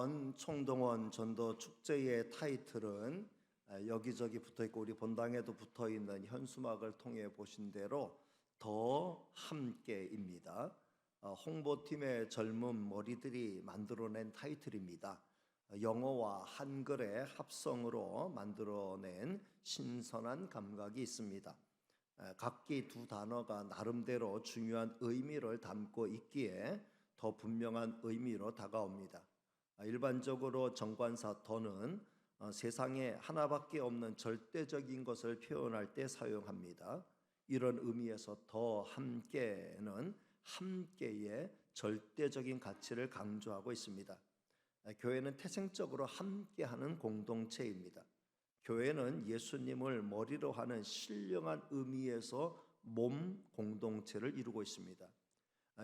이번 총동원 전도 축제의 타이틀은 여기저기 붙어있고 우리 본당에도 붙어있는 현수막을 통해 보신 대로 더 함께입니다. 홍보팀의 젊은 머리들이 만들어낸 타이틀입니다. 영어와 한글의 합성으로 만들어낸 신선한 감각이 있습니다. 각기 두 단어가 나름대로 중요한 의미를 담고 있기에 더 분명한 의미로 다가옵니다. 일반적으로 정관사 더는 세상에 하나밖에 없는 절대적인 것을 표현할 때 사용합니다. 이런 의미에서 더 함께는 함께의 절대적인 가치를 강조하고 있습니다. 교회는 태생적으로 함께하는 공동체입니다. 교회는 예수님을 머리로 하는 신령한 의미에서 몸 공동체를 이루고 있습니다.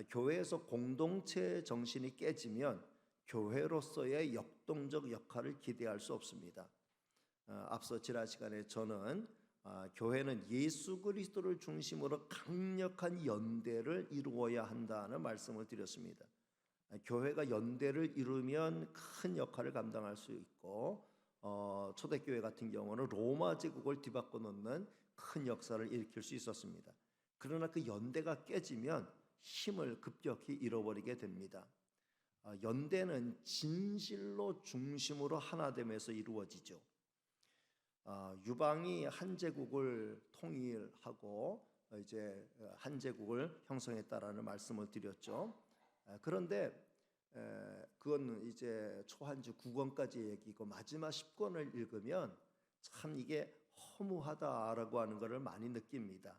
교회에서 공동체 정신이 깨지면 교회로서의 역동적 역할을 기대할 수 없습니다. 앞서 지난 시간에 저는 교회는 예수 그리스도를 중심으로 강력한 연대를 이루어야 한다는 말씀을 드렸습니다. 교회가 연대를 이루면 큰 역할을 감당할 수 있고 초대교회 같은 경우는 로마 제국을 뒤바꿔 놓는 큰 역사를 일으킬 수 있었습니다. 그러나 그 연대가 깨지면 힘을 급격히 잃어버리게 됩니다. 연대는 진실로 중심으로 하나됨에서 이루어지죠. 유방이 한 제국을 통일하고 이제 한 제국을 형성했다라는 말씀을 드렸죠. 그런데 그건 이제 초한주 9권까지 얘기고 마지막 10권을 읽으면 참 이게 허무하다라고 하는 것을 많이 느낍니다.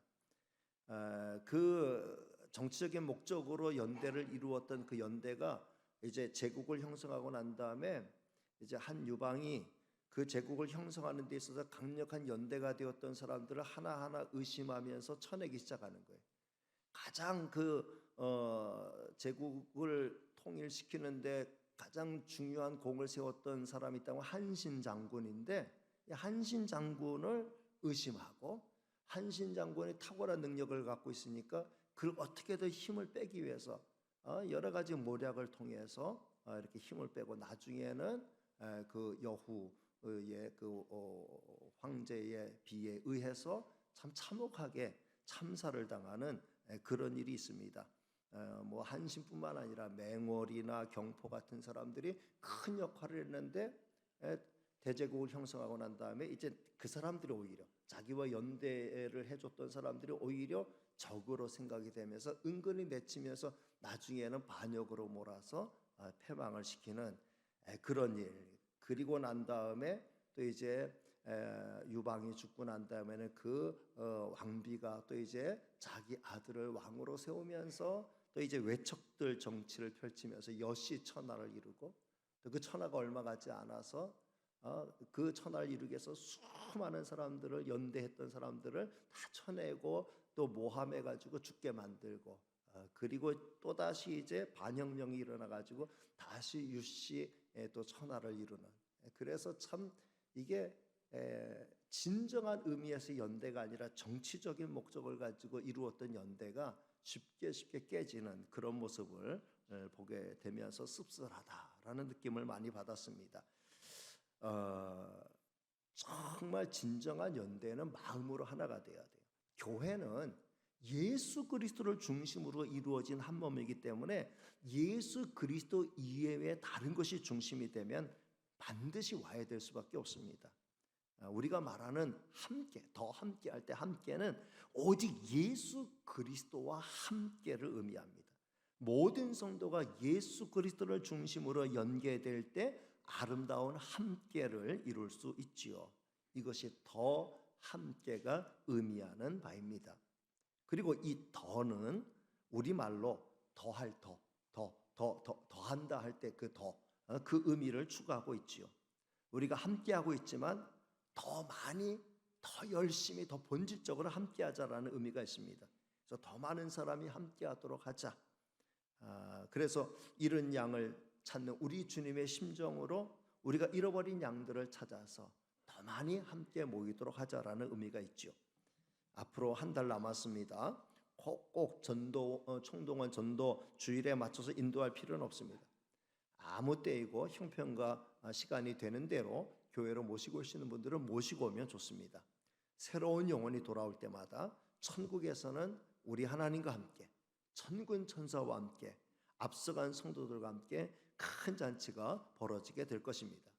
그 정치적인 목적으로 연대를 이루었던 그 연대가 이제 제국을 형성하고 난 다음에 이제 한 유방이 그 제국을 형성하는 데 있어서 강력한 연대가 되었던 사람들을 하나하나 의심하면서 쳐내기 시작하는 거예요. 가장 제국을 통일시키는데 가장 중요한 공을 세웠던 사람이 있다면 한신 장군인데, 한신 장군을 의심하고 한신 장군이 탁월한 능력을 갖고 있으니까 그걸 어떻게든 힘을 빼기 위해서 여러 가지 모략을 통해서 이렇게 힘을 빼고 나중에는 그 여후의 황제의 비에 의해서 참 참혹하게 참사를 당하는 그런 일이 있습니다. 뭐 한신뿐만 아니라 맹월이나 경포 같은 사람들이 큰 역할을 했는데 대제국을 형성하고 난 다음에 이제 그 사람들이 오히려 자기와 연대를 해줬던 사람들이 오히려 적으로 생각이 되면서 은근히 맺히면서 나중에는 반역으로 몰아서 패망을 시키는 그런 일. 그리고 난 다음에 또 이제 유방이 죽고 난 다음에는 그 왕비가 또 이제 자기 아들을 왕으로 세우면서 또 이제 외척들 정치를 펼치면서 여시 천하를 이루고 또 그 천하가 얼마 가지 않아서 그 천하를 이루기 위해서 수많은 사람들을 연대했던 사람들을 다 쳐내고 또 모함해 가지고 죽게 만들고 그리고 또 다시 이제 반혁명이 일어나 가지고 다시 유씨 또 천하를 이루는, 그래서 참 이게 진정한 의미에서 연대가 아니라 정치적인 목적을 가지고 이루었던 연대가 쉽게 깨지는 그런 모습을 보게 되면서 씁쓸하다라는 느낌을 많이 받았습니다. 정말 진정한 연대는 마음으로 하나가 돼야 돼요. 교회는 예수 그리스도를 중심으로 이루어진 한 몸이기 때문에 예수 그리스도 이외에 다른 것이 중심이 되면 반드시 와야 될 수밖에 없습니다. 우리가 말하는 함께, 더 함께 할 때 함께는 오직 예수 그리스도와 함께를 의미합니다. 모든 성도가 예수 그리스도를 중심으로 연계될 때 아름다운 함께를 이룰 수 있지요. 이것이 더 함께가 의미하는 바입니다. 그리고 이 더는 우리말로 더할 더한다 할 때 그 의미를 추가하고 있지요. 우리가 함께하고 있지만 더 많이, 더 열심히, 더 본질적으로 함께하자라는 의미가 있습니다. 그래서 더 많은 사람이 함께하도록 하자. 그래서 잃은 양을 찾는 우리 주님의 심정으로 우리가 잃어버린 양들을 찾아서 더 많이 함께 모이도록 하자라는 의미가 있죠. 앞으로 한 달 남았습니다. 꼭 총동원 전도 주일에 맞춰서 인도할 필요는 없습니다. 아무 때이고 형편과 시간이 되는 대로 교회로 모시고 오시는 분들은 모시고 오면 좋습니다. 새로운 영혼이 돌아올 때마다 천국에서는 우리 하나님과 함께 천군 천사와 함께 앞서간 성도들과 함께 큰 잔치가 벌어지게 될 것입니다.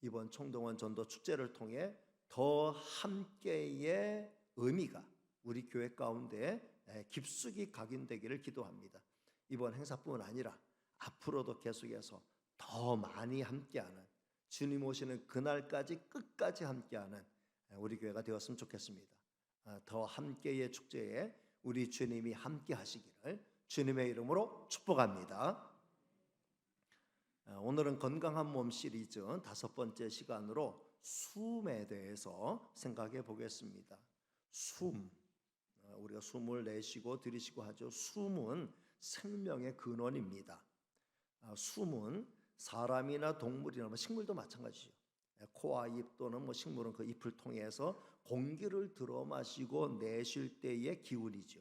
이번 총동원 전도 축제를 통해 더 함께의 의미가 우리 교회 가운데 깊숙이 각인되기를 기도합니다. 이번 행사뿐 아니라 앞으로도 계속해서 더 많이 함께하는, 주님 오시는 그날까지 끝까지 함께하는 우리 교회가 되었으면 좋겠습니다. 더 함께의 축제에 우리 주님이 함께 하시기를 주님의 이름으로 축복합니다. 오늘은 건강한 몸 시리즈 5번째 시간으로 숨에 대해서 생각해 보겠습니다. 숨, 우리가 숨을 내쉬고 들이쉬고 하죠. 숨은 생명의 근원입니다. 숨은 사람이나 동물이나 식물도 마찬가지죠. 코와 입 또는 식물은 그 잎을 통해서 공기를 들어 마시고 내쉴 때의 기운이죠.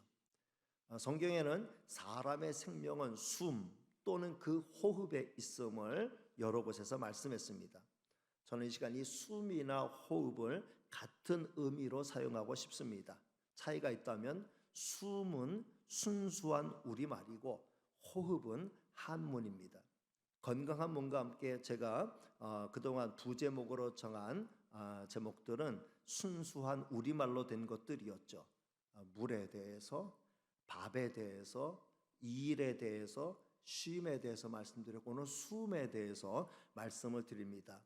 성경에는 사람의 생명은 숨 또는 그 호흡에 있음을 여러 곳에서 말씀했습니다. 저는 이 시간 이 숨이나 호흡을 같은 의미로 사용하고 싶습니다. 차이가 있다면 숨은 순수한 우리말이고 호흡은 한문입니다. 건강한 몸과 함께 제가 그동안 부제목으로 정한 제목들은 순수한 우리말로 된 것들이었죠. 물에 대해서, 밥에 대해서, 일에 대해서, 쉼에 대해서 말씀드렸고 오늘 숨에 대해서 말씀을 드립니다.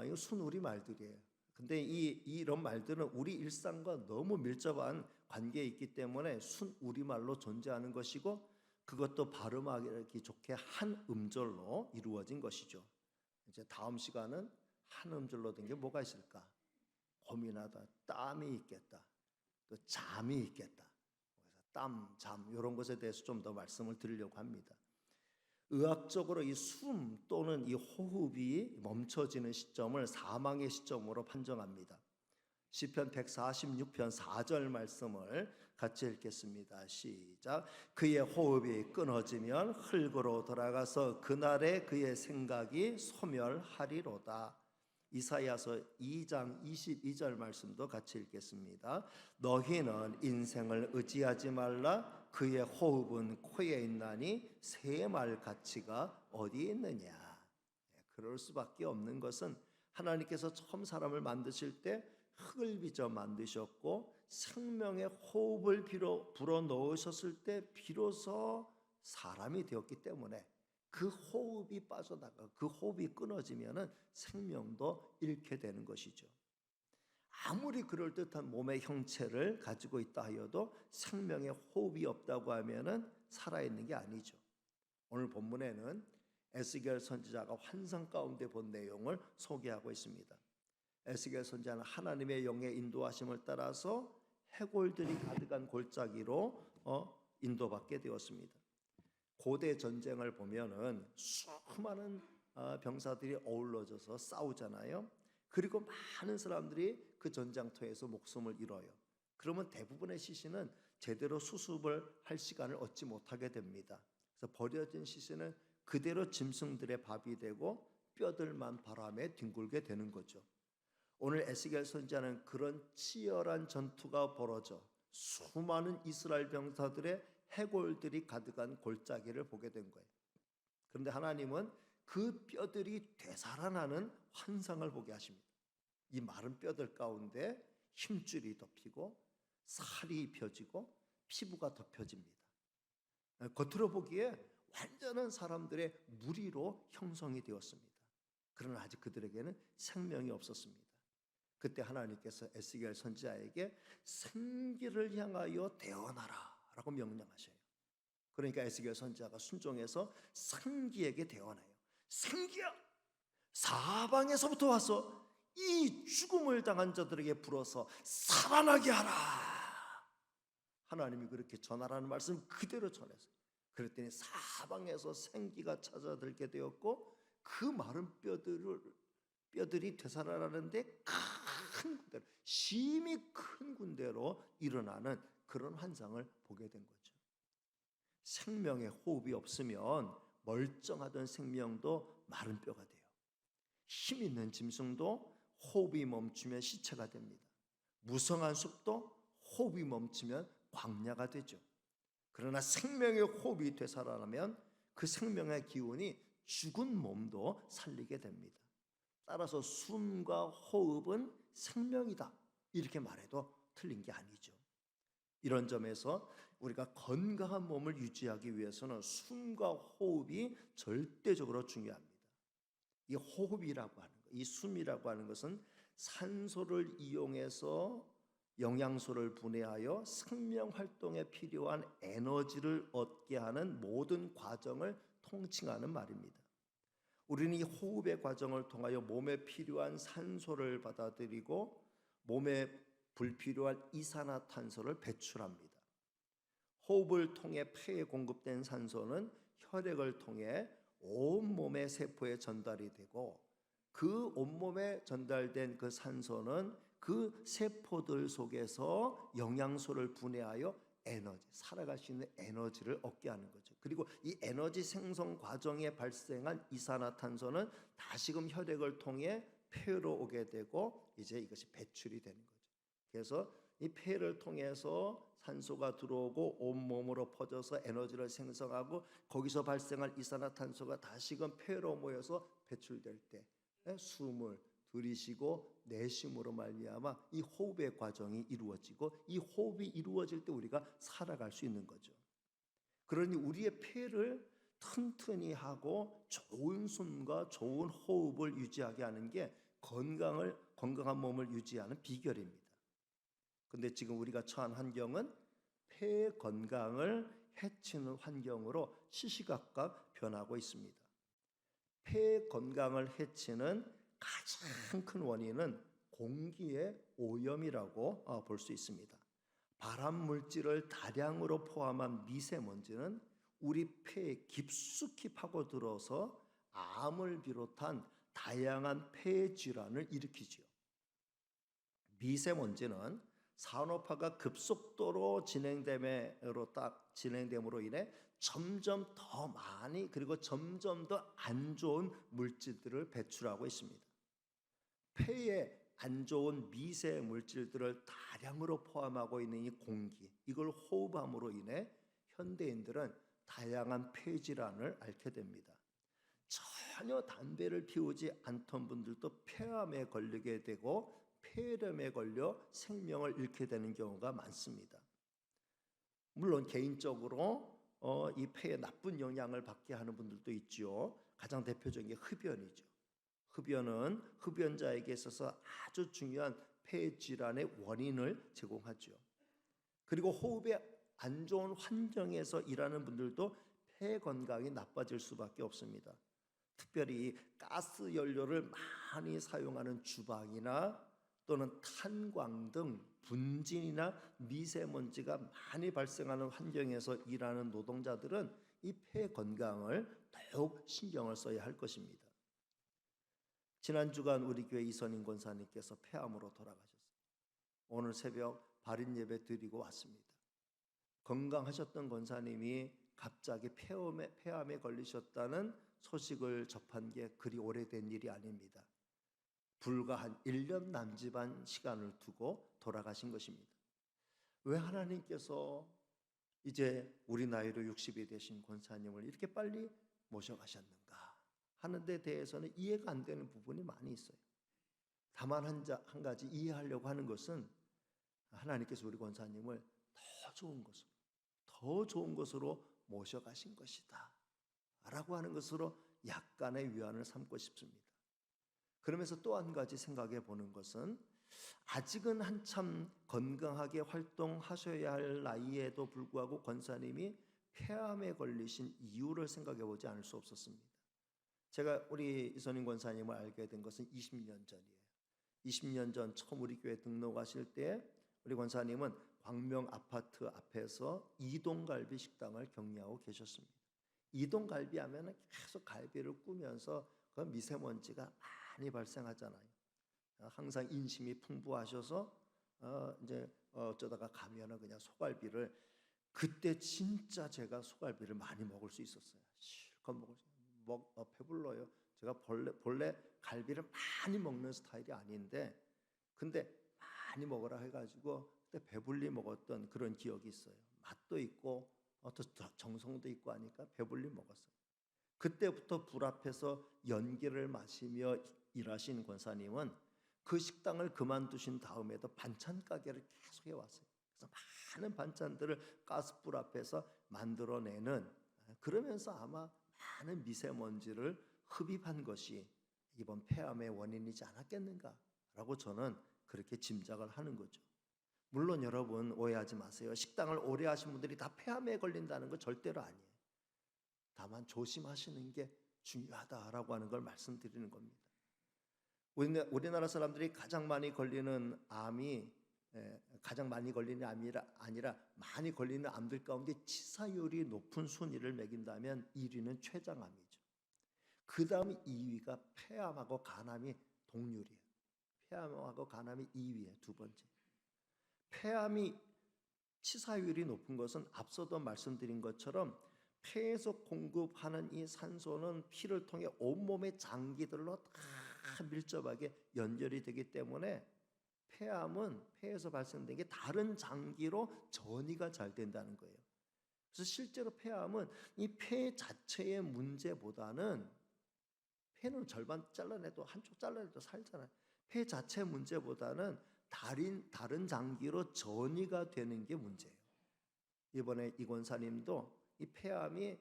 이거 순우리 말들이에요. 근데 이런 말들은 우리 일상과 너무 밀접한 관계에 있기 때문에 순우리 말로 존재하는 것이고 그것도 발음하기 좋게 한 음절로 이루어진 것이죠. 이제 다음 시간은 한 음절로 된 게 뭐가 있을까? 고민하다. 땀이 있겠다. 또 잠이 있겠다. 그래서 땀, 잠 이런 것에 대해서 좀 더 말씀을 드리려고 합니다. 의학적으로 이 숨 또는 이 호흡이 멈춰지는 시점을 사망의 시점으로 판정합니다. 시편 146편 4절 말씀을 같이 읽겠습니다. 시작. 그의 호흡이 끊어지면 흙으로 돌아가서 그날에 그의 생각이 소멸하리로다. 이사야서 2장 22절 말씀도 같이 읽겠습니다. 너희는 인생을 의지하지 말라. 그의 호흡은 코에 있나니 새말 가치가 어디에 있느냐. 그럴 수밖에 없는 것은 하나님께서 처음 사람을 만드실 때 흙을 빚어 만드셨고 생명의 호흡을 불어 넣으셨을 때 비로소 사람이 되었기 때문에 그 호흡이 빠져나가 그 호흡이 끊어지면은 생명도 잃게 되는 것이죠. 아무리 그럴듯한 몸의 형체를 가지고 있다 하여도 생명의 호흡이 없다고 하면은 살아있는 게 아니죠. 오늘 본문에는 에스겔 선지자가 환상 가운데 본 내용을 소개하고 있습니다. 에스겔 선지자는 하나님의 영의 인도하심을 따라서 해골들이 가득한 골짜기로 인도받게 되었습니다. 고대 전쟁을 보면은 수많은 병사들이 어우러져서 싸우잖아요. 그리고 많은 사람들이 그 전장터에서 목숨을 잃어요. 그러면 대부분의 시신은 제대로 수습을 할 시간을 얻지 못하게 됩니다. 그래서 버려진 시신은 그대로 짐승들의 밥이 되고 뼈들만 바람에 뒹굴게 되는 거죠. 오늘 에스겔 선지자는 그런 치열한 전투가 벌어져 수많은 이스라엘 병사들의 해골들이 가득한 골짜기를 보게 된 거예요. 그런데 하나님은 그 뼈들이 되살아나는 환상을 보게 하십니다. 이 마른 뼈들 가운데 힘줄이 덮이고 살이 입혀지고 피부가 덮여집니다. 겉으로 보기에 완전한 사람들의 무리로 형성이 되었습니다. 그러나 아직 그들에게는 생명이 없었습니다. 그때 하나님께서 에스겔 선지자에게 생기를 향하여 대언하라 라고 명령하셔요. 그러니까 에스겔 선지자가 순종해서 생기에게 대언해요. 생기야, 사방에서부터 와서 이 죽음을 당한 자들에게 불어서 살아나게 하라. 하나님이 그렇게 전하라는 말씀 그대로 전했어요. 그랬더니 사방에서 생기가 찾아들게 되었고 그 마른 뼈들이 되살아나는데 큰 군대로, 심히 큰 군대로 일어나는 그런 환상을 보게 된 거죠. 생명의 호흡이 없으면 멀쩡하던 생명도 마른 뼈가 돼요. 힘 있는 짐승도 호흡이 멈추면 시체가 됩니다. 무성한 숲도 호흡이 멈추면 광야가 되죠. 그러나 생명의 호흡이 되살아나면 그 생명의 기운이 죽은 몸도 살리게 됩니다. 따라서 숨과 호흡은 생명이다, 이렇게 말해도 틀린 게 아니죠. 이런 점에서 우리가 건강한 몸을 유지하기 위해서는 숨과 호흡이 절대적으로 중요합니다. 이 호흡이라고 하는 것, 이 숨이라고 하는 것은 산소를 이용해서 영양소를 분해하여 생명 활동에 필요한 에너지를 얻게 하는 모든 과정을 통칭하는 말입니다. 우리는 이 호흡의 과정을 통하여 몸에 필요한 산소를 받아들이고 몸에 불필요한 이산화탄소를 배출합니다. 호흡을 통해 폐에 공급된 산소는 혈액을 통해 온몸의 세포에 전달이 되고, 그 온몸에 전달된 그 산소는 그 세포들 속에서 영양소를 분해하여 에너지, 살아갈 수 있는 에너지를 얻게 하는 거죠. 그리고 이 에너지 생성 과정에 발생한 이산화탄소는 다시금 혈액을 통해 폐로 오게 되고 이제 이것이 배출이 되는 거죠. 그래서 이 폐를 통해서 산소가 들어오고 온몸으로 퍼져서 에너지를 생성하고, 거기서 발생한 이산화탄소가 다시금 폐로 모여서 배출될 때 숨을 들이쉬고 내쉼으로 말미암아 이 호흡의 과정이 이루어지고, 이 호흡이 이루어질 때 우리가 살아갈 수 있는 거죠. 그러니 우리의 폐를 튼튼히 하고 좋은 숨과 좋은 호흡을 유지하게 하는 게 건강한 몸을 유지하는 비결입니다. 근데 지금 우리가 처한 환경은 폐 건강을 해치는 환경으로 시시각각 변하고 있습니다. 폐 건강을 해치는 가장 큰 원인은 공기의 오염이라고 볼 수 있습니다. 발암 물질을 다량으로 포함한 미세먼지는 우리 폐에 깊숙이 파고들어서 암을 비롯한 다양한 폐 질환을 일으키지요. 미세먼지는 산업화가 급속도로 진행됨으로 인해 점점 더 많이, 그리고 점점 더 안 좋은 물질들을 배출하고 있습니다. 폐에 안 좋은 미세 물질들을 다량으로 포함하고 있는 이 공기, 이걸 호흡함으로 인해 현대인들은 다양한 폐 질환을 앓게 됩니다. 전혀 담배를 피우지 않던 분들도 폐암에 걸리게 되고 폐렴에 걸려 생명을 잃게 되는 경우가 많습니다. 물론 개인적으로 이 폐에 나쁜 영향을 받게 하는 분들도 있죠. 가장 대표적인 게 흡연이죠. 흡연은 흡연자에게 있어서 아주 중요한 폐 질환의 원인을 제공하죠. 그리고 호흡에 안 좋은 환경에서 일하는 분들도 폐 건강이 나빠질 수밖에 없습니다. 특별히 가스 연료를 많이 사용하는 주방이나 또는 탄광 등 분진이나 미세먼지가 많이 발생하는 환경에서 일하는 노동자들은 이 폐 건강을 더욱 신경을 써야 할 것입니다. 지난 주간 우리 교회 이선인 권사님께서 폐암으로 돌아가셨어요. 오늘 새벽 발인 예배 드리고 왔습니다. 건강하셨던 권사님이 갑자기 폐암에 걸리셨다는 소식을 접한 게 그리 오래된 일이 아닙니다. 불과 한 1년 남짓한 시간을 두고 돌아가신 것입니다. 왜 하나님께서 이제 우리 나이로 60이 되신 권사님을 이렇게 빨리 모셔가셨는가 하는 데 대해서는 이해가 안 되는 부분이 많이 있어요. 다만 한 가지 이해하려고 하는 것은 하나님께서 우리 권사님을 더 좋은 것으로 모셔가신 것이다 라고 하는 것으로 약간의 위안을 삼고 싶습니다. 그러면서 또 한 가지 생각해 보는 것은, 아직은 한참 건강하게 활동하셔야 할 나이에도 불구하고 권사님이 폐암에 걸리신 이유를 생각해 보지 않을 수 없었습니다. 제가 우리 이선인 권사님을 알게 된 것은 20년 전이에요. 20년 전 처음 우리 교회 등록하실 때 우리 권사님은 광명 아파트 앞에서 이동갈비 식당을 경영하고 계셨습니다. 이동갈비 하면 계속 갈비를 꾸면서 그 미세먼지가 많이 발생하잖아요. 항상 인심이 풍부하셔서 이제 어쩌다가 가면은 그냥 소갈비를, 그때 진짜 제가 소갈비를 많이 먹을 수 있었어요. 실컷 배불러요. 제가 본래 갈비를 많이 먹는 스타일이 아닌데, 근데 많이 먹으라 해가지고 그때 배불리 먹었던 그런 기억이 있어요. 맛도 있고 또 정성도 있고 하니까 배불리 먹었어요. 그때부터 불 앞에서 연기를 마시며 일하신 권사님은 그 식당을 그만두신 다음에도 반찬 가게를 계속 해왔어요. 그래서 많은 반찬들을 가스불 앞에서 만들어내는, 그러면서 아마 많은 미세먼지를 흡입한 것이 이번 폐암의 원인이지 않았겠는가라고 저는 그렇게 짐작을 하는 거죠. 물론 여러분 오해하지 마세요. 식당을 오래 하신 분들이 다 폐암에 걸린다는 거 절대로 아니에요. 다만 조심하시는 게 중요하다라고 하는 걸 말씀드리는 겁니다. 우리나라 사람들이 가장 많이 걸리는 암이 가장 많이 걸리는 암이 아니라 많이 걸리는 암들 가운데 치사율이 높은 순위를 매긴다면 1위는 췌장암이죠. 그 다음 2위가 폐암하고 간암이 동률이에요. 폐암하고 간암이 2위에 두 번째. 폐암이 치사율이 높은 것은 앞서도 말씀드린 것처럼 폐에서 공급하는 이 산소는 피를 통해 온몸의 장기들로 다 밀접하게 연결이 되기 때문에 폐암은 폐에서 발생된 게 다른 장기로 전이가 잘 된다는 거예요. 그래서 실제로 폐암은 이 폐 자체의 문제보다는, 폐는 절반 잘라내도 한쪽 잘라내도 살잖아요. 폐 자체 문제보다는 다른 장기로 전이가 되는 게 문제예요. 이번에 이 권사님도 이 폐암이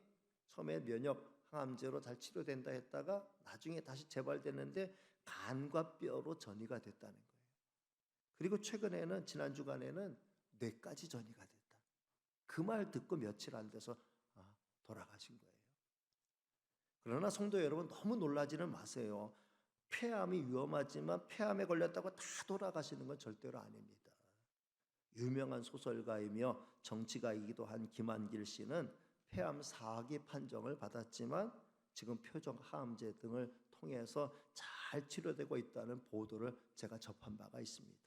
처음에 면역 항암제로 잘 치료된다 했다가 나중에 다시 재발되는데 간과 뼈로 전이가 됐다는 거예요. 그리고 최근에는 지난 주간에는 뇌까지 전이가 됐다. 그 말 듣고 며칠 안 돼서 돌아가신 거예요. 그러나 성도 여러분, 너무 놀라지는 마세요. 폐암이 위험하지만 폐암에 걸렸다고 다 돌아가시는 건 절대로 아닙니다. 유명한 소설가이며 정치가이기도 한 김한길 씨는 폐암 4기 판정을 받았지만 지금 표적 항암제 등을 통해서 잘 치료되고 있다는 보도를 제가 접한 바가 있습니다.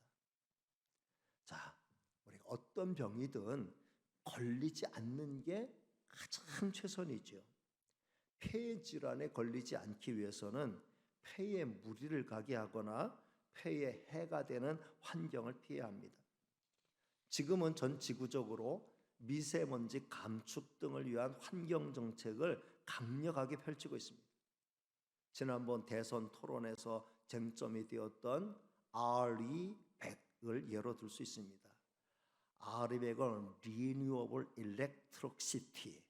자, 우리가 어떤 병이든 걸리지 않는 게 가장 최선이죠. 폐 질환에 걸리지 않기 위해서는 폐에 무리를 가게 하거나 폐에 해가 되는 환경을 피해야 합니다. 지금은 전 지구적으로 미세먼지 감축 등을 위한 환경 정책을 강력하게 펼치고 있습니다. 지난번 대선 토론에서 쟁점이 되었던 RE100을 예로 들 수 있습니다. RE100은 Renewable Electricity,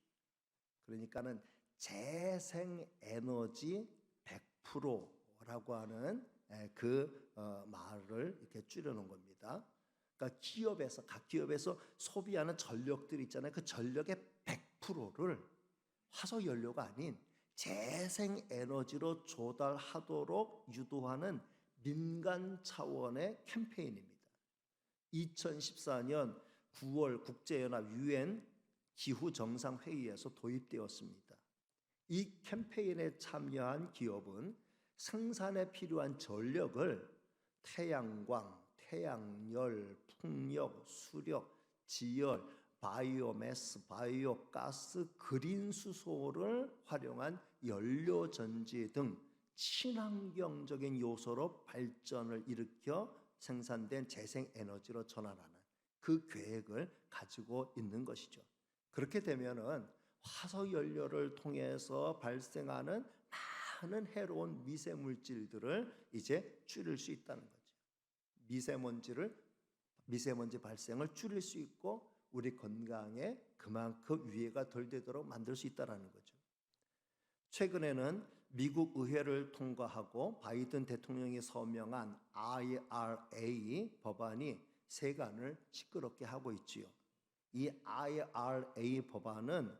그러니까는 재생에너지 100%라고 하는 그 말을 이렇게 줄여놓은 겁니다. 그러니까 각 기업에서 소비하는 전력들 있잖아요. 그 전력의 100%를 화석 연료가 아닌 재생에너지로 조달하도록 유도하는 민간 차원의 캠페인입니다. 2014년 9월 국제연합 UN 기후정상회의에서 도입되었습니다. 이 캠페인에 참여한 기업은 생산에 필요한 전력을 태양광, 태양열, 풍력, 수력, 지열, 바이오매스, 바이오가스, 그린 수소를 활용한 연료전지 등 친환경적인 요소로 발전을 일으켜 생산된 재생에너지로 전환하는 그 계획을 가지고 있는 것이죠. 그렇게 되면은 화석연료를 통해서 발생하는 많은 해로운 미세물질들을 이제 줄일 수 있다는 거죠. 미세먼지 발생을 줄일 수 있고 우리 건강에 그만큼 위해가 덜 되도록 만들 수 있다는 거죠. 최근에는 미국 의회를 통과하고 바이든 대통령이 서명한 IRA 법안이 세간을 시끄럽게 하고 있지요. 이 IRA 법안은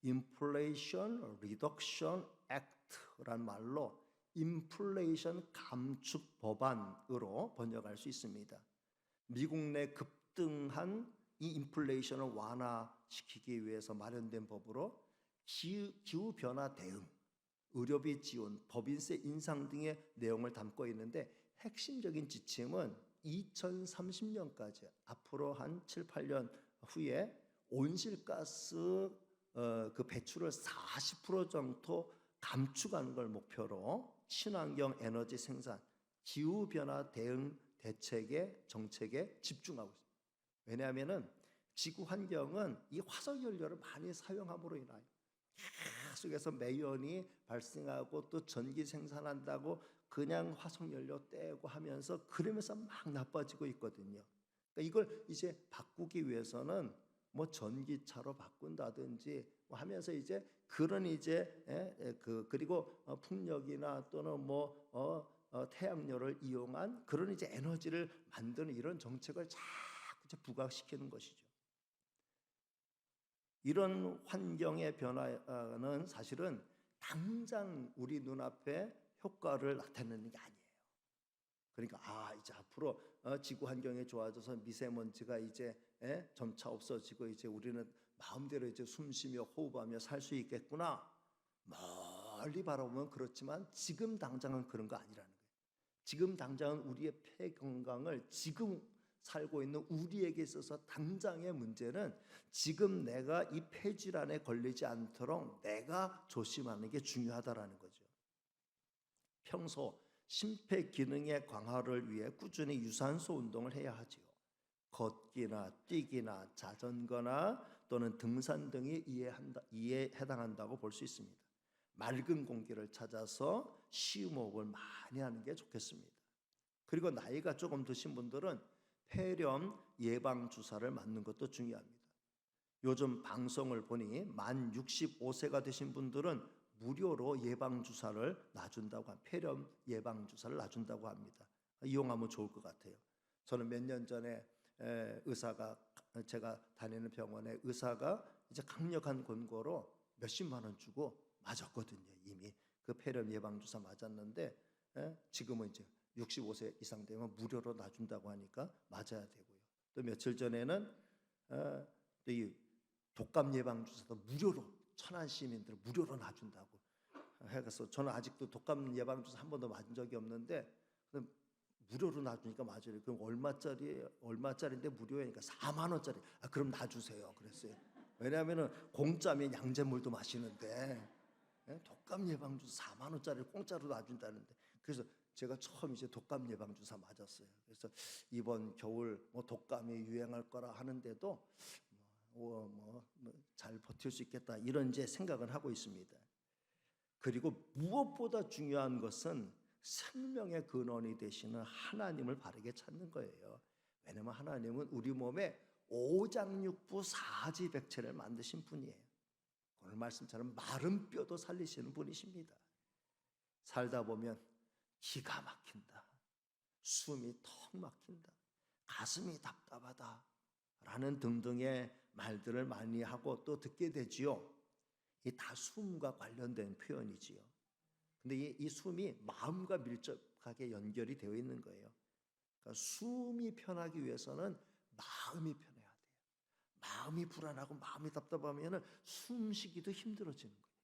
Inflation Reduction Act란 말로 인플레이션 감축 법안으로 번역할 수 있습니다. 미국 내 급등한 이 인플레이션을 완화시키기 위해서 마련된 법으로 기후변화 대응, 의료비 지원, 법인세 인상 등의 내용을 담고 있는데 핵심적인 지침은 2030년까지 앞으로 한 7, 8년 후에 온실가스 그 배출을 40% 정도 감축하는 걸 목표로 친환경 에너지 생산, 기후 변화 대응 대책의 정책에 집중하고 있습니다. 왜냐하면은 지구 환경은 이 화석 연료를 많이 사용함으로 인하여 계속해서 매연이 발생하고 또 전기 생산한다고 그냥 화석 연료 떼고 하면서 그러면서 막 나빠지고 있거든요. 그러니까 이걸 이제 바꾸기 위해서는 뭐 전기차로 바꾼다든지 뭐 하면서 이제 그런 이제 그리고 풍력이나 또는 태양열을 이용한 그런 이제 에너지를 만드는 이런 정책을 자꾸 이제 부각시키는 것이죠. 이런 환경의 변화는 사실은 당장 우리 눈앞에 효과를 나타내는 게 아니에요. 그러니까 이제 앞으로 지구 환경이 좋아져서 미세먼지가 이제 점차 없어지고 이제 우리는 마음대로 이제 숨쉬며 호흡하며 살 수 있겠구나. 멀리 바라보면 그렇지만 지금 당장은 그런 거 아니라는 거예요. 지금 당장은 우리의 폐 건강을 지금 살고 있는 우리에게 있어서 당장의 문제는 지금 내가 이 폐질환에 걸리지 않도록 내가 조심하는 게 중요하다라는 거죠. 평소 심폐 기능의 강화를 위해 꾸준히 유산소 운동을 해야 하지요. 걷기나 뛰기나 자전거나 또는 등산 등이 이에 해당한다고 볼 수 있습니다. 맑은 공기를 찾아서 시음호흡을 많이 하는 게 좋겠습니다. 그리고 나이가 조금 드신 분들은 폐렴 예방 주사를 맞는 것도 중요합니다. 요즘 방송을 보니 만 65세가 되신 분들은 무료로 예방 주사를 놔준다고 폐렴 예방 주사를 놔준다고 합니다. 이용하면 좋을 것 같아요. 저는 몇 년 전에 제가 다니는 병원에 의사가 이제 강력한 권고로 몇십만 원 주고 맞았거든요. 이미 그 폐렴 예방 주사 맞았는데 지금은 이제 65세 이상 되면 무료로 놔준다고 하니까 맞아야 되고요. 또 며칠 전에는 또 이 독감 예방 주사도 무료로 천안 시민들 무료로 놔준다고 해서 저는 아직도 독감 예방 주사 한 번도 맞은 적이 없는데 무료로 놔주니까 맞아요. 그럼 얼마짜리인데 무료니까 4만 원짜리. 그럼 놔주세요. 그랬어요. 왜냐하면은 공짜면 양잿물도 마시는데 독감 예방 주사 4만 원짜리 공짜로 놔준다는데 그래서 제가 처음 이제 독감 예방 주사 맞았어요. 그래서 이번 겨울 독감이 유행할 거라 하는데도 잘 버틸 수 있겠다 이런 이제 생각을 하고 있습니다. 그리고 무엇보다 중요한 것은 생명의 근원이 되시는 하나님을 바르게 찾는 거예요. 왜냐하면 하나님은 우리 몸에 오장육부 사지백체를 만드신 분이에요. 오늘 말씀처럼 마른 뼈도 살리시는 분이십니다. 살다 보면 기가 막힌다, 숨이 턱 막힌다, 가슴이 답답하다 라는 등등의 말들을 많이 하고 또 듣게 되지요. 이 다 숨과 관련된 표현이지요. 근데 이 숨이 마음과 밀접하게 연결이 되어 있는 거예요. 그러니까 숨이 편하기 위해서는 마음이 편해야 돼요. 마음이 불안하고 마음이 답답하면 숨쉬기도 힘들어지는 거예요.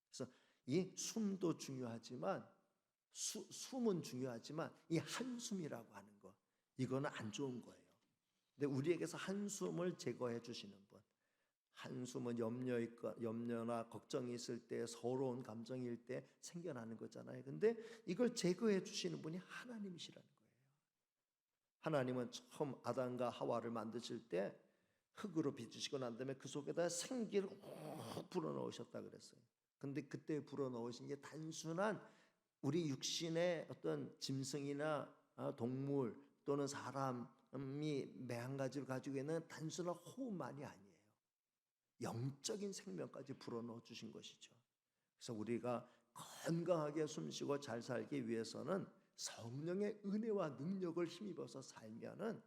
그래서 이 숨도 중요하지만 숨은 중요하지만 이 한숨이라고 하는 거 이거는 안 좋은 거예요. 근데 우리에게서 한숨을 제거해 주시는 분, 한숨은 염려나 걱정이 있을 때 서러운 감정일 때 생겨나는 거잖아요. 근데 이걸 제거해 주시는 분이 하나님이시라는 거예요. 하나님은 처음 아담과 하와를 만드실 때 흙으로 빚으시고 난 다음에 그 속에다 생기를 훅 불어넣으셨다 그랬어요. 근데 그때 불어넣으신 게 단순한 우리 육신의 어떤 짐승이나 동물 또는 사람이 매한 가지를 가지고 있는 단순한 호흡만이 아니에요. 영적인 생명까지 불어넣어 주신 것이죠. 그래서 우리가 건강하게 숨쉬고 잘 살기 위해서는 성령의 은혜와 능력을 힘입어서 살면은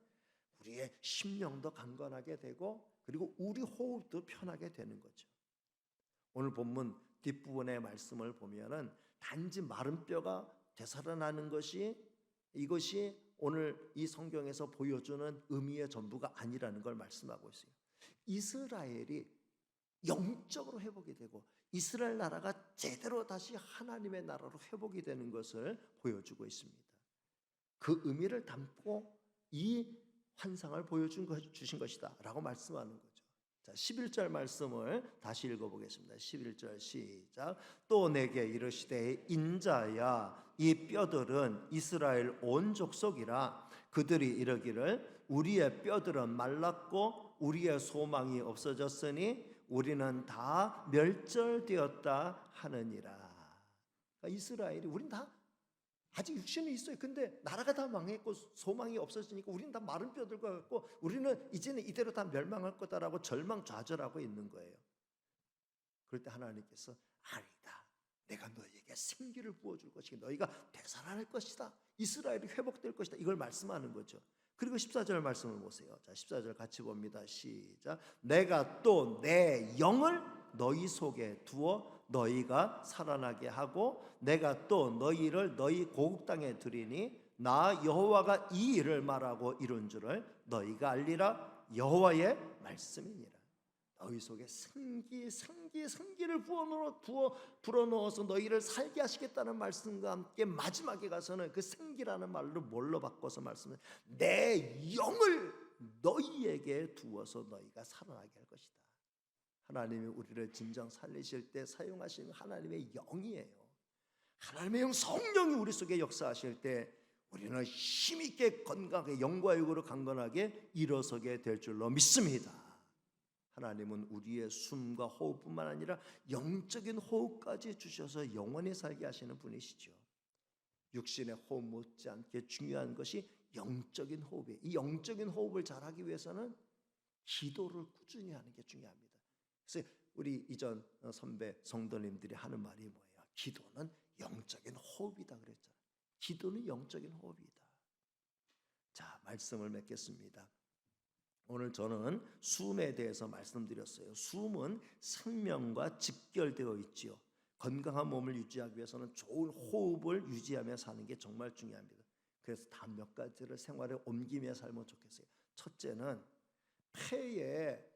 우리의 심령도 강건하게 되고 그리고 우리 호흡도 편하게 되는 거죠. 오늘 본문 뒷부분의 말씀을 보면은 단지 마른 뼈가 되살아나는 이것이 오늘 이 성경에서 보여주는 의미의 전부가 아니라는 걸 말씀하고 있어요. 이스라엘이 영적으로 회복이 되고 이스라엘 나라가 제대로 다시 하나님의 나라로 회복이 되는 것을 보여주고 있습니다. 그 의미를 담고 이 환상을 보여주신 것이다 라고 말씀하는 거죠. 자, 11절 말씀을 다시 읽어보겠습니다. 11절 시작. 또 내게 이르시되 인자야 이 뼈들은 이스라엘 온 족속이라. 그들이 이르기를 우리의 뼈들은 말랐고 우리의 소망이 없어졌으니 우리는 다 멸절되었다 하느니라. 그러니까 이스라엘이 우린 다 아직 육신이 있어요. 근데 나라가 다 망했고 소망이 없어지니까 우리는 다 마른 뼈들과 같고 우리는 이제는 이대로 다 멸망할 거다라고 절망좌절하고 있는 거예요. 그럴 때 하나님께서 아니다. 내가 너희에게 생기를 부어줄 것이고 너희가 되살아날 것이다. 이스라엘이 회복될 것이다. 이걸 말씀하는 거죠. 그리고 14절 말씀을 보세요. 자, 14절 같이 봅니다. 시작. 내가 또 내 영을 너희 속에 두어 너희가 살아나게 하고 내가 또 너희를 너희 고국 땅에 들이니 나 여호와가 이 일을 말하고 이룬 줄을 너희가 알리라. 여호와의 말씀이니라. 너희 속에 생기를 불어넣어서 너희를 살게 하시겠다는 말씀과 함께 마지막에 가서는 그 생기라는 말로 뭘로 바꿔서 말씀을 내 영을 너희에게 두어서 너희가 살아나게 할 것이다. 하나님이 우리를 진정 살리실 때 사용하시는 하나님의 영이에요. 하나님의 영 성령이 우리 속에 역사하실 때 우리는 힘있게 건강하게 영과 육으로 강건하게 일어서게 될 줄로 믿습니다. 하나님은 우리의 숨과 호흡뿐만 아니라 영적인 호흡까지 주셔서 영원히 살게 하시는 분이시죠. 육신의 호흡 못지않게 중요한 것이 영적인 호흡이에요. 이 영적인 호흡을 잘하기 위해서는 기도를 꾸준히 하는 게 중요합니다. 그래서 우리 이전 선배 성도님들이 하는 말이 뭐예요? 기도는 영적인 호흡이다 그랬잖아요. 기도는 영적인 호흡이다. 자, 말씀을 맺겠습니다. 오늘 저는 숨에 대해서 말씀드렸어요. 숨은 생명과 직결되어 있지요. 건강한 몸을 유지하기 위해서는 좋은 호흡을 유지하며 사는 게 정말 중요합니다. 그래서 단 몇 가지를 생활에 옮기며 살면 좋겠어요. 첫째는 폐에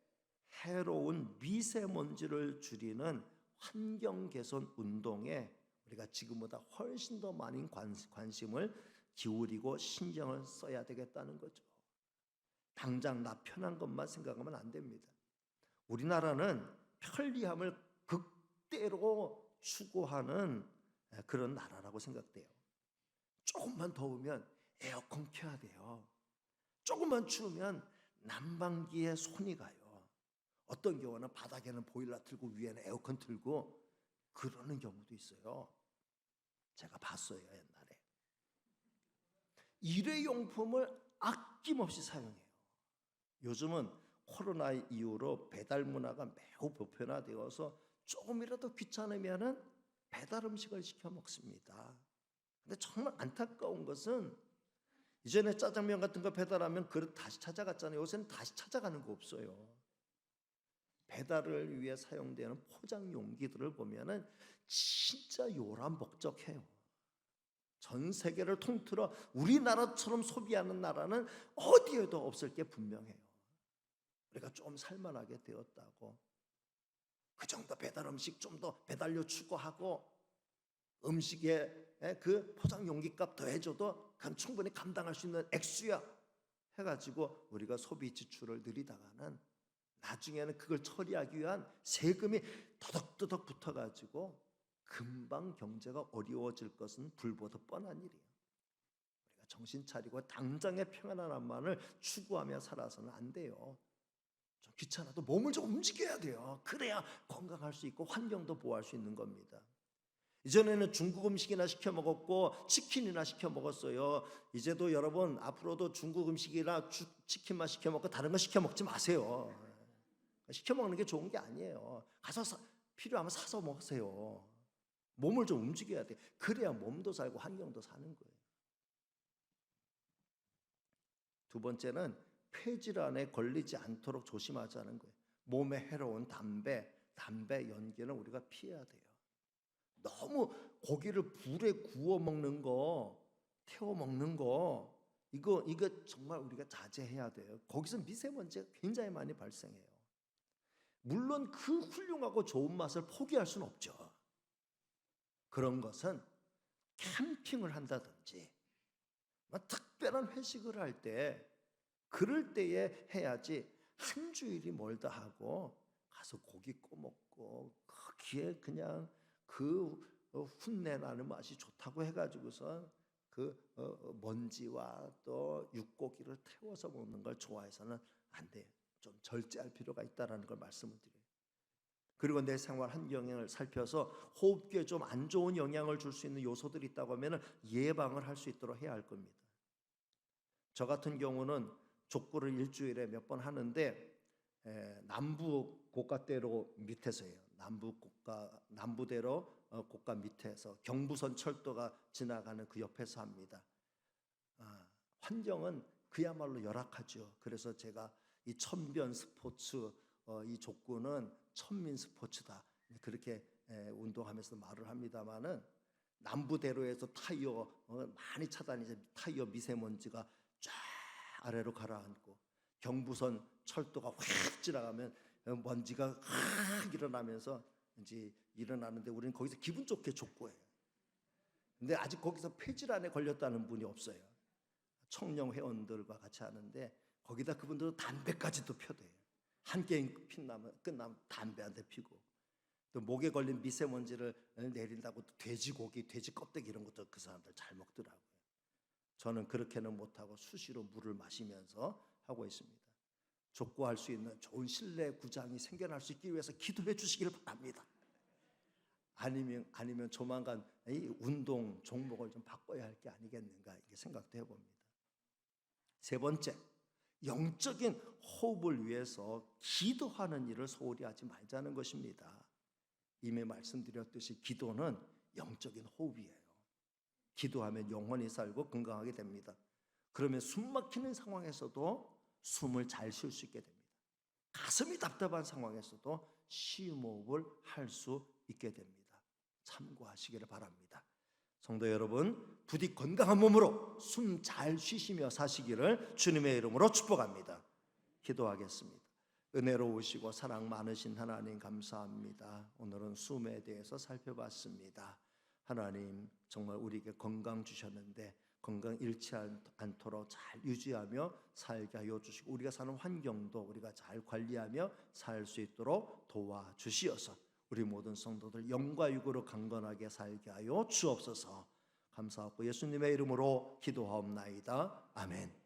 해로운 미세먼지를 줄이는 환경 개선 운동에 우리가 지금보다 훨씬 더 많은 관심을 기울이고 신경을 써야 되겠다는 거죠. 당장 나 편한 것만 생각하면 안 됩니다. 우리나라는 편리함을 극대로 추구하는 그런 나라라고 생각돼요. 조금만 더우면 에어컨 켜야 돼요. 조금만 추우면 난방기에 손이 가요. 어떤 경우는 바닥에는 보일러 틀고 위에는 에어컨 틀고 그러는 경우도 있어요. 제가 봤어요, 옛날에. 일회용품을 아낌없이 사용해요. 요즘은 코로나 이후로 배달 문화가 매우 보편화되어서 조금이라도 귀찮으면은 배달 음식을 시켜 먹습니다. 근데 정말 안타까운 것은 이전에 짜장면 같은 거 배달하면 그릇 다시 찾아갔잖아요. 요새는 다시 찾아가는 거 없어요. 배달을 위해 사용되는 포장 용기들을 보면은 진짜 요란복적해요. 전 세계를 통틀어 우리나라처럼 소비하는 나라는 어디에도 없을 게 분명해요. 우리가 좀 살만하게 되었다고 그 정도 배달 음식 좀 더 배달료 추가하고 음식에 그 포장 용기값 더해줘도 그건 충분히 감당할 수 있는 액수야 해가지고 우리가 소비 지출을 늘리다가는 나중에는 그걸 처리하기 위한 세금이 더덕더덕 붙어가지고 금방 경제가 어려워질 것은 불보듯 뻔한 일이에요. 우리가 정신 차리고 당장의 평안함만을 추구하며 살아서는 안 돼요. 좀 귀찮아도 몸을 좀 움직여야 돼요. 그래야 건강할 수 있고 환경도 보호할 수 있는 겁니다. 이전에는 중국 음식이나 시켜 먹었고 치킨이나 시켜 먹었어요. 이제도 여러분 앞으로도 중국 음식이나 치킨만 시켜 먹고 다른 거 시켜 먹지 마세요. 시켜 먹는 게 좋은 게 아니에요. 가서 필요하면 사서 먹으세요. 몸을 좀 움직여야 돼. 그래야 몸도 살고 환경도 사는 거예요. 두 번째는 폐질환에 걸리지 않도록 조심하자는 거예요. 몸에 해로운 담배 연기는 우리가 피해야 돼요. 너무 고기를 불에 구워 먹는 거, 태워 먹는 거 이거 정말 우리가 자제해야 돼요. 거기서 미세먼지가 굉장히 많이 발생해요. 물론 그 훌륭하고 좋은 맛을 포기할 수는 없죠. 그런 것은 캠핑을 한다든지 특별한 회식을 할 때 그럴 때에 해야지 한 주일이 멀다 하고 가서 고기 꺼먹고 거기에 그냥 그 훗내 나는 맛이 좋다고 해가지고서 그 먼지와 또 육고기를 태워서 먹는 걸 좋아해서는 안 돼요. 좀 절제할 필요가 있다라는 걸 말씀을 드려요. 그리고 내 생활 환경을 살펴서 호흡기에 좀 안 좋은 영향을 줄 수 있는 요소들이 있다고 하면 예방을 할 수 있도록 해야 할 겁니다. 저 같은 경우는 족구를 일주일에 몇 번 하는데 남부 고가대로 밑에서 해요. 남부대로 고가 밑에서 경부선 철도가 지나가는 그 옆에서 합니다. 환경은 그야말로 열악하죠. 그래서 제가 이 천변 스포츠, 이 족구는 천민 스포츠다 그렇게 운동하면서 말을 합니다마는 남부대로에서 타이어 많이 차다니죠. 타이어 미세먼지가 쫙 아래로 가라앉고 경부선 철도가 확 지나가면 먼지가 확 일어나면서 이제 일어나는데 우리는 거기서 기분 좋게 족구해요. 근데 아직 거기서 폐질환에 걸렸다는 분이 없어요. 청령 회원들과 같이 하는데 거기다 그분들은 담배까지도 펴대요. 한 게임 끝나면 담배 한 대 피고 또 목에 걸린 미세먼지를 내린다고 또 돼지고기, 돼지 껍데기 이런 것도 그 사람들 잘 먹더라고요. 저는 그렇게는 못하고 수시로 물을 마시면서 하고 있습니다. 족구할 수 있는 좋은 실내 구장이 생겨날 수 있기 위해서 기도해 주시길 바랍니다. 아니면 조만간 이 운동 종목을 좀 바꿔야 할 게 아니겠는가 이렇게 생각도 해봅니다. 세 번째, 영적인 호흡을 위해서 기도하는 일을 소홀히 하지 말자는 것입니다. 이미 말씀드렸듯이 기도는 영적인 호흡이에요. 기도하면 영혼이 살고 건강하게 됩니다. 그러면 숨 막히는 상황에서도 숨을 잘 쉴 수 있게 됩니다. 가슴이 답답한 상황에서도 심호흡을 할 수 있게 됩니다. 참고하시기를 바랍니다. 성도 여러분, 부디 건강한 몸으로 숨 잘 쉬시며 사시기를 주님의 이름으로 축복합니다. 기도하겠습니다. 은혜로우시고 사랑 많으신 하나님 감사합니다. 오늘은 숨에 대해서 살펴봤습니다. 하나님 정말 우리에게 건강 주셨는데 건강 잃지 않도록 잘 유지하며 살게 하여 주시고 우리가 사는 환경도 우리가 잘 관리하며 살 수 있도록 도와주시어서 우리 모든 성도들 영과 육으로 강건하게 살게 하여 주옵소서. 감사하고 예수님의 이름으로 기도하옵나이다. 아멘.